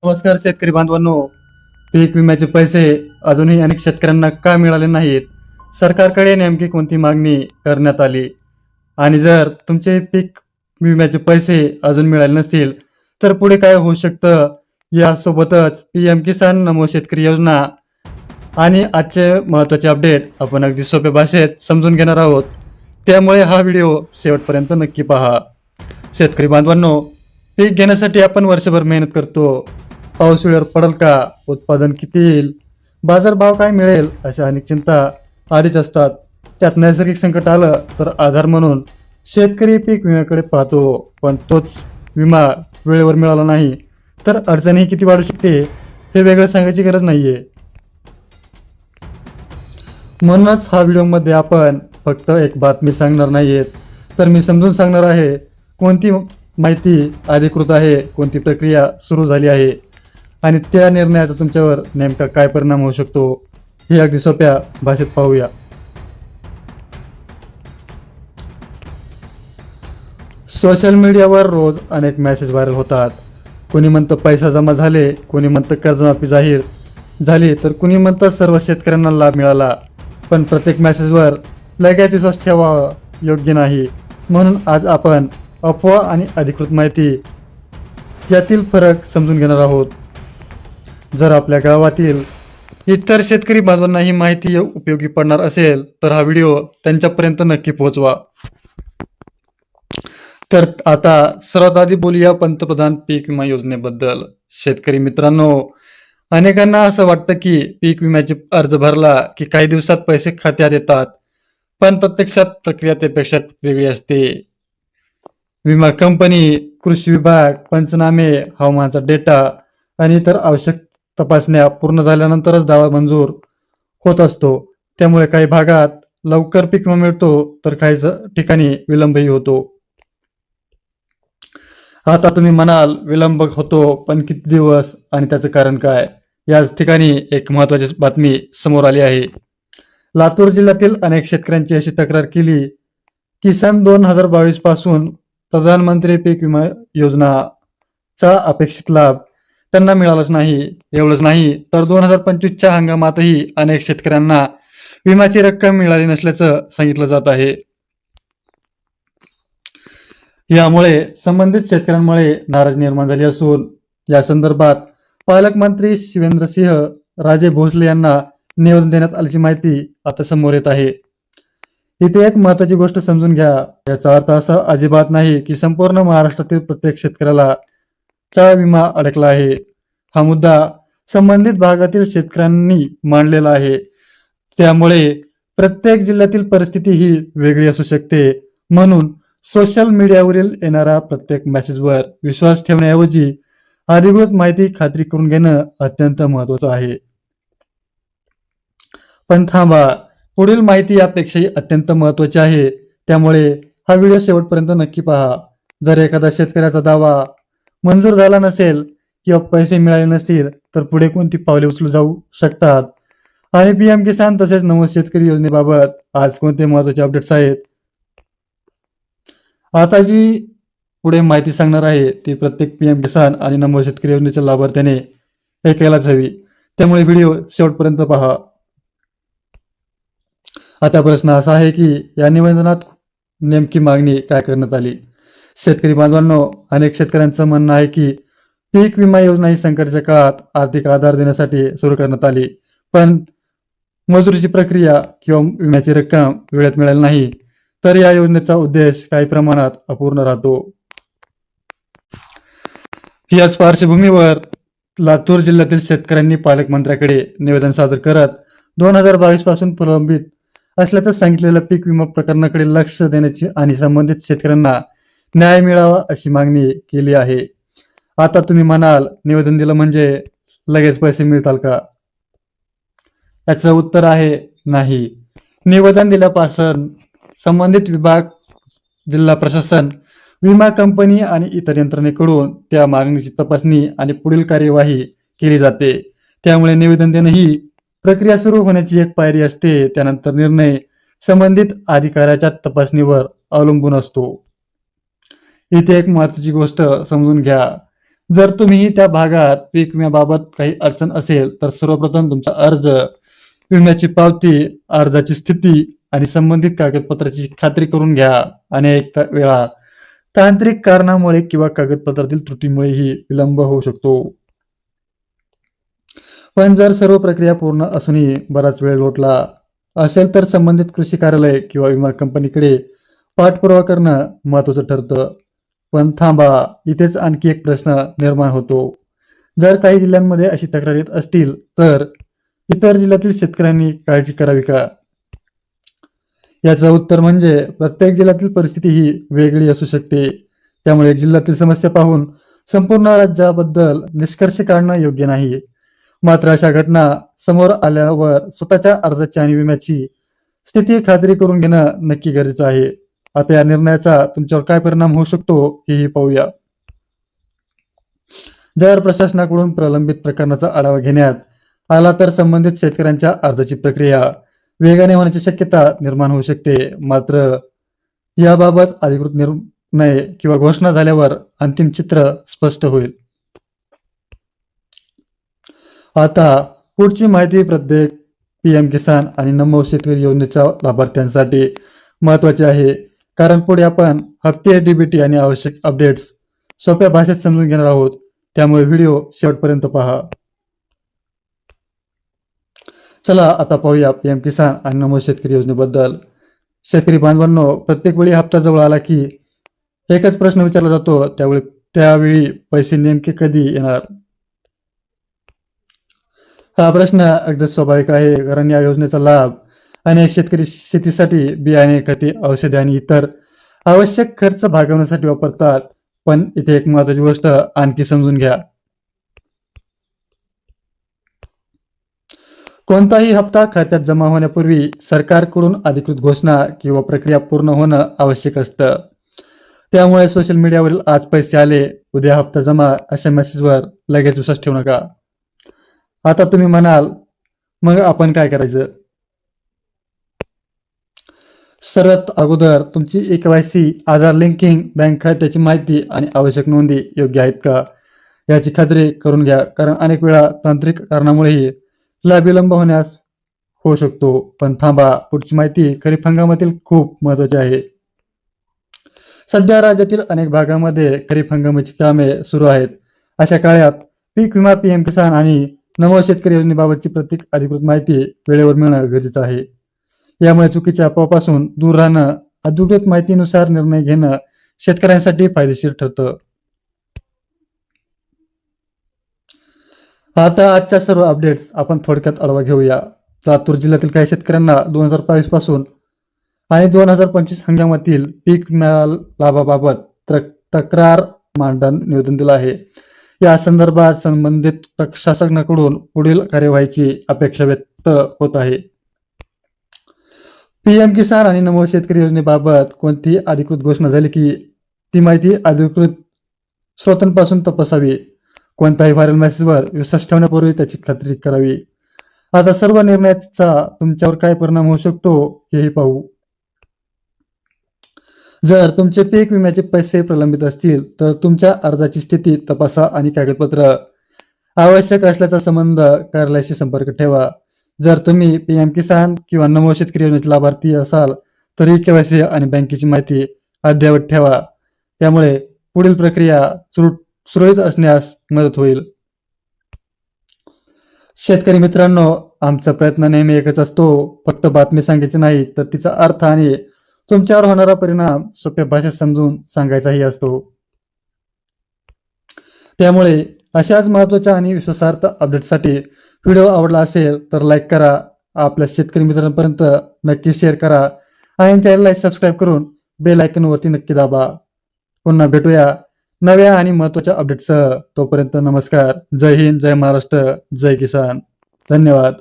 नमस्कार शेतकरी बांधवांनो. पीक विम्याचे पैसे अजूनही अनेक शेतकऱ्यांना का मिळाले नाहीत? सरकारकडे नेमकी कोणती मागणी करण्यात आली? आणि जर तुमचे पीक विम्याचे पैसे अजून मिळाले नसतील तर पुढे काय होऊ शकतं? यासोबतच PM किसान नमो शेतकरी योजना आणि आजचे महत्त्वाचे अपडेट आपण अगदी सोप्या भाषेत समजून घेणार आहोत. त्यामुळे हा व्हिडिओ शेवटपर्यंत नक्की पहा. शेतकरी बांधवांनो, पीक घेण्यासाठी आपण वर्षभर मेहनत करतो. पाऊस वेळेवर पडेल का? उत्पादन किती येईल? बाजारभाव काय मिळेल? अशा अनेक चिंता आधीच असतात. त्यात नैसर्गिक संकट आलं तर आधार म्हणून शेतकरी पीक विम्याकडे पाहतो. पण तोच विमा वेळेवर मिळाला नाही तर अडचणही किती वाढू शकते हे वेगळं सांगायची गरज नाहीये. म्हणूनच हा व्हिडिओमध्ये आपण फक्त एक बातमी सांगणार नाहीयेत, तर मी समजून सांगणार आहे कोणती माहिती अधिकृत आहे, कोणती प्रक्रिया सुरू झाली आहे आणि त्या निर्णयाचा तुमच्यावर नेमका काय परिणाम होऊ शकतो हे अगदी सोप्या भाषेत पाहूया. सोशल मीडियावर रोज अनेक मेसेज व्हायरल होतात. कोणी म्हणतं पैसा जमा झाले, कोणी म्हणतं कर्जमाफी जाहीर झाली, तर कोणी म्हणतं सर्व शेतकऱ्यांना लाभ मिळाला. पण प्रत्येक मेसेजवर लगेच विश्वास ठेवावा योग्य नाही. म्हणून आज आपण अफवा आणि अधिकृत माहिती यातील फरक समजून घेणार आहोत. जर आपल्या गावातील इतर शेतकरी बांधवांना ही माहिती उपयोगी पडणार असेल तर हा व्हिडिओ त्यांच्यापर्यंत नक्की पोहोचवा. तर आता सर्वात आधी बोलूया पंतप्रधान पीक विमा योजनेबद्दल. शेतकरी मित्रांनो, अनेकांना असं वाटतं की पीक विम्याचे अर्ज भरला की काही दिवसात पैसे खात्यात येतात, पण प्रत्यक्षात प्रक्रिया त्यापेक्षा वेगळी असते. विमा कंपनी, कृषी विभाग, पंचनामे, हवामानाचा डेटा आणि इतर आवश्यक तपासण्या पूर्ण झाल्यानंतरच दावा मंजूर होत असतो. त्यामुळे काही भागात लवकर पीक विमा मिळतो तर काही ठिकाणी विलंबही होतो. आता तुम्ही म्हणाल, विलंब होतो पण किती दिवस आणि त्याचं कारण काय? याच ठिकाणी एक महत्त्वाची बातमी समोर आली आहे. लातूर जिल्ह्यातील अनेक शेतकऱ्यांची अशी तक्रार केली की सन 2022 पासून प्रधानमंत्री पीक विमा योजनाचा अपेक्षित लाभ त्यांना मिळालाच नाही. एवढंच नाही तर 2025च्या हंगामातही अनेक शेतकऱ्यांना विम्याची रक्कम मिळाली नसल्याचं सांगितलं जात आहे. यामुळे संबंधित शेतकऱ्यांमुळे नाराजी निर्माण झाली असून या संदर्भात पालकमंत्री शिवेंद्रसिंह राजे भोसले यांना निवेदन देण्यात आल्याची माहिती आता समोर येत आहे. इथे एक महत्त्वाची गोष्ट समजून घ्या. याचा अर्थ असा अजिबात नाही की संपूर्ण महाराष्ट्रातील प्रत्येक शेतकऱ्याला चा विमा अडकला आहे. हा मुद्दा संबंधित भागातील शेतकऱ्यांनी मांडलेला आहे. त्यामुळे प्रत्येक जिल्ह्यातील परिस्थिती ही वेगळी असू शकते. म्हणून सोशल मीडियावरील येणाऱ्या प्रत्येक मेसेजवर विश्वास ठेवण्याऐवजी अधिकृत माहिती खात्री करून घेणं अत्यंत महत्त्वाचं आहे. पण थांबा, पुढील माहिती यापेक्षाही अत्यंत महत्त्वाची आहे. त्यामुळे हा व्हिडिओ शेवटपर्यंत नक्की पहा. जर एखादा शेतकऱ्याचा दावा मंजूर झाला नसेल किंवा पैसे मिळाले नसतील तर पुढे कोणती पावले उचलू जाऊ शकतात आणि PM किसान तसेच नमो शेतकरी योजनेबाबत आज कोणते महत्त्वाचे अपडेट्स आहेत. आता जी पुढे माहिती सांगणार आहे ती प्रत्येक PM किसान आणि नमो शेतकरी योजनेच्या लाभार्थ्याने ऐकायलाच हवी. त्यामुळे व्हिडिओ शेवटपर्यंत पहा. आता प्रश्न असा आहे की या निवेदनात नेमकी मागणी काय करण्यात आली? शेतकरी बांधवांनो, अनेक शेतकऱ्यांचं म्हणणं आहे की पीक विमा योजना ही संकटाच्या काळात आर्थिक आधार देण्यासाठी सुरू करण्यात आली, पण मजुरीची प्रक्रिया किंवा विम्याची रक्कम वेळेत मिळाली नाही तर या योजनेचा उद्देश काही प्रमाणात अपूर्ण राहतो. याच पार्श्वभूमीवर लातूर जिल्ह्यातील शेतकऱ्यांनी पालकमंत्र्याकडे निवेदन सादर करत 2022 पासून प्रलंबित असल्याचं सांगितलेल्या पीक विमा प्रकरणाकडे लक्ष देण्याची आणि संबंधित शेतकऱ्यांना न्याय मिळावा अशी मागणी केली आहे. आता तुम्ही म्हणाल, निवेदन दिलं म्हणजे लगेच पैसे मिळतात का? याचं उत्तर आहे नाही. निवेदन दिल्यापासून संबंधित विभाग, जिल्हा प्रशासन, विमा कंपनी आणि इतर यंत्रणेकडून त्या मागणीची तपासणी आणि पुढील कार्यवाही केली जाते. त्यामुळे निवेदन देणं ही प्रक्रिया सुरू होण्याची एक पायरी असते. त्यानंतर निर्णय संबंधित अधिकाऱ्याच्या तपासणीवर अवलंबून असतो. इथे एक महत्त्वाची गोष्ट समजून घ्या. जर तुम्ही त्या भागात पीक विम्याबाबत काही अडचण असेल तर सर्वप्रथम तुमचा अर्ज, विम्याची पावती, अर्जाची स्थिती आणि संबंधित कागदपत्राची खात्री करून घ्या. अनेक वेळा तांत्रिक कारणामुळे किंवा कागदपत्रातील त्रुटीमुळेही विलंब होऊ शकतो. पण जर सर्व प्रक्रिया पूर्ण असूनही बराच वेळ लोटला असेल तर संबंधित कृषी कार्यालय किंवा विमा कंपनीकडे पाठपुरावा करणं महत्वाचं ठरतं. पण थांबा, इथेच आणखी एक प्रश्न निर्माण होतो. जर काही जिल्ह्यांमध्ये अशी तक्रार येत असतील तर इतर जिल्ह्यातील शेतकऱ्यांनी काळजी करावी का? याचं उत्तर म्हणजे प्रत्येक जिल्ह्यातील परिस्थिती ही वेगळी असू शकते. त्यामुळे जिल्ह्यातील समस्या पाहून संपूर्ण राज्याबद्दल निष्कर्ष काढणं योग्य नाही. मात्र अशा घटना समोर आल्यावर स्वतःच्या अर्जाची आणि विम्याची स्थिती खात्री करून घेणं नक्की गरजेचं आहे. आता या निर्णयाचा तुमच्यावर काय परिणाम होऊ शकतो हेही पाहूया. जर प्रशासनाकडून प्रलंबित प्रकरणाचा आढावा घेण्यात आला तर संबंधित शेतकऱ्यांच्या अर्जाची प्रक्रिया वेगाने होण्याची शक्यता निर्माण होऊ शकते. मात्र याबाबत अधिकृत निर्णय किंवा घोषणा झाल्यावर अंतिम चित्र स्पष्ट होईल. आता पुढची माहिती प्रत्येक PM किसान आणि नमो शेतकरी योजनेच्या लाभार्थ्यांसाठी महत्वाची आहे. कारण पुढे आपण हप्ते, DBT आणि आवश्यक अपडेट्स सोप्या भाषेत समजून घेणार आहोत. त्यामुळे व्हिडिओ शेवटपर्यंत पहा. चला आता पाहूया PM किसान आणि नमो शेतकरी योजनेबद्दल. शेतकरी बांधवांनो, प्रत्येक वेळी हप्ता जवळ आला की एकच प्रश्न विचारला जातो, त्यावेळी पैसे नेमके कधी येणार? हा प्रश्न अगदी स्वाभाविक आहे, कारण या योजनेचा लाभ अनेक शेतकरी शेतीसाठी बियाणे, खते, औषधे आणि इतर आवश्यक खर्च भागवण्यासाठी वापरतात. पण इथे एक महत्वाची गोष्ट आणखी समजून घ्या. कोणताही हप्ता खात्यात जमा होण्यापूर्वी सरकारकडून अधिकृत घोषणा किंवा प्रक्रिया पूर्ण होणं आवश्यक असतं. त्यामुळे सोशल मीडियावरील आज पैसे आले, उद्या हप्ता जमा अशा मेसेजवर लगेच विश्वास ठेवू नका. आता तुम्ही म्हणाल, मग आपण काय करायचं? सर्वात अगोदर तुमची KYC, आधार लिंकिंग, बँक खात्याची माहिती आणि आवश्यक नोंदी योग्य आहेत का याची खात्री करून घ्या. कारण अनेक वेळा तांत्रिक कारणामुळेही विलंब होण्यास होऊ शकतो. पण थांबा, पुढची माहिती खरीप हंगामातील खूप महत्वाची आहे. सध्या राज्यातील अनेक भागामध्ये खरीप हंगामाची कामे सुरू आहेत. अशा काळात पीक विमा, PM किसान आणि नमो शेतकरी योजनेबाबतची प्रत्येक अधिकृत माहिती वेळेवर मिळणं गरजेचं आहे. यामुळे चुकीच्या अफवापासून दूर राहणं, अधिकृत माहितीनुसार निर्णय घेणं शेतकऱ्यांसाठी फायदेशीर ठरतं. आता आजच्या सर्व अपडेट्स आपण थोडक्यात आढावा घेऊया. लातूर जिल्ह्यातील काही शेतकऱ्यांना 2022 पासून आणि 2025 हंगामातील पीक विमा लाभाबाबत तक्रार मांडण निवेदन दिलं आहे. या संदर्भात संबंधित प्रशासनाकडून पुढील कार्यवाहीची अपेक्षा व्यक्त होत आहे. PM किसान आणि नमो शेतकरी योजनेबाबत कोणतीही अधिकृत घोषणा झाली की ती माहिती अधिकृत स्रोतांपासून तपासावी. कोणताही व्हायरल मेसेजवर विश्वास ठेवण्यापूर्वी त्याची खात्री करावी. आता सर्व निर्णयाचा तुमच्यावर काय परिणाम होऊ शकतो हेही पाहू. जर तुमचे पीक विम्याचे पैसे प्रलंबित असतील तर तुमच्या अर्जाची स्थिती तपासा आणि कागदपत्र आवश्यक असल्याचा संबंध कार्यालयाशी संपर्क ठेवा. जर तुम्ही PM किसान किंवा नमो शेतकरी योजनेचे लाभार्थी असाल तर KYC आणि बँकेची माहिती अद्ययावत ठेवा. त्यामुळे पुढील प्रक्रिया सुरळीत असण्यास मदत होईल. शेतकरी मित्रांनो, आमचा प्रयत्न नेहमी एकच असतो, फक्त बातमी सांगायची नाही तर तिचा अर्थ आणि तुमच्यावर होणारा परिणाम सोप्या भाषेत समजून सांगायचाही असतो. त्यामुळे अशाच महत्त्वाच्या आणि विश्वासार्ह अपडेटसाठी व्हिडिओ आवडला असेल तर लाईक करा, आपल्या शेतकरी मित्रांपर्यंत नक्की शेअर करा आणि चॅनलला सबस्क्राईब करून बेल आयकॉनवरती नक्की दाबा. पुन्हा भेटूया नव्या आणि महत्त्वाच्या अपडेटसह. तोपर्यंत नमस्कार. जय हिंद, जय महाराष्ट्र, जय किसान. धन्यवाद.